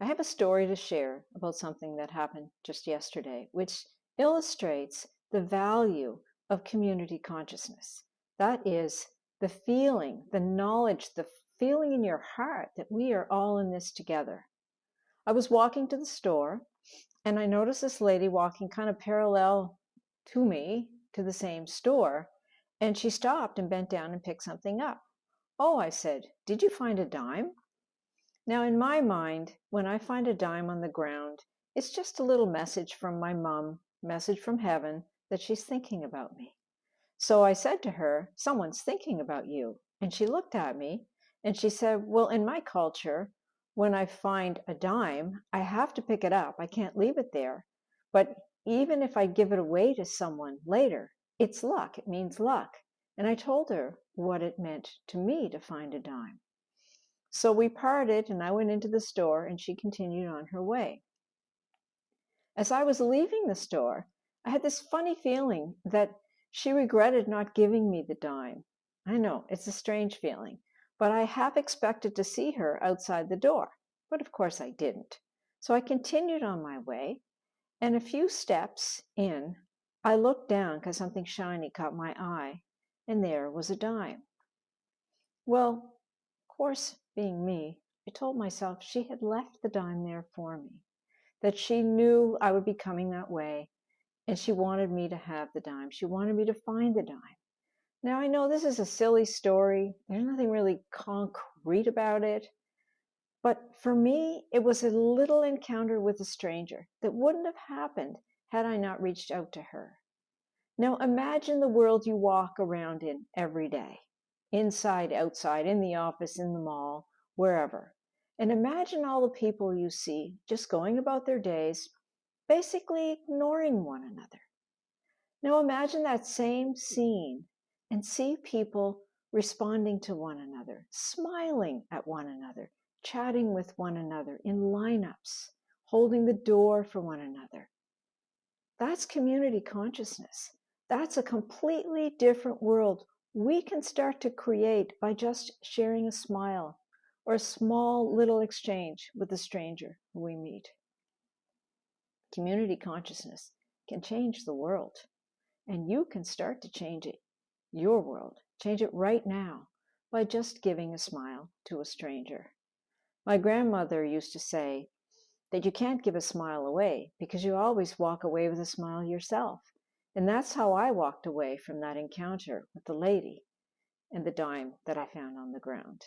I have a story to share about something that happened just yesterday, which illustrates the value of community consciousness. That is the feeling, the knowledge, the feeling in your heart that we are all in this together. I was walking to the store and I noticed this lady walking kind of parallel to me to the same store. And she stopped and bent down and picked something up. Oh, I said, did you find a dime? Now, in my mind, when I find a dime on the ground, it's just a little message from my mom, message from heaven that she's thinking about me. So I said to her, someone's thinking about you. And she looked at me and she said, well, in my culture, when I find a dime, I have to pick it up. I can't leave it there. But even if I give it away to someone later, it's luck. It means luck. And I told her what it meant to me to find a dime. So we parted and I went into the store and she continued on her way. As I was leaving the store, I had this funny feeling that she regretted not giving me the dime. I know, it's a strange feeling, but I half expected to see her outside the door. But of course I didn't. So I continued on my way, and a few steps in, I looked down because something shiny caught my eye, and there was a dime. Well, of course, being me, I told myself she had left the dime there for me, that she knew I would be coming that way, and she wanted me to have the dime. She wanted me to find the dime. Now, I know this is a silly story. There's nothing really concrete about it. But for me, it was a little encounter with a stranger that wouldn't have happened had I not reached out to her. Now, imagine the world you walk around in every day, inside, outside, in the office, in the mall, wherever. And imagine all the people you see just going about their days, basically ignoring one another. Now imagine that same scene and see people responding to one another, smiling at one another, chatting with one another in lineups, holding the door for one another. That's community consciousness. That's a completely different world we can start to create by just sharing a smile or a small little exchange with a stranger who we meet. Community consciousness can change the world. And you can start to change it, your world, change it right now by just giving a smile to a stranger. My grandmother used to say that you can't give a smile away because you always walk away with a smile yourself. And that's how I walked away from that encounter with the lady and the dime that I found on the ground.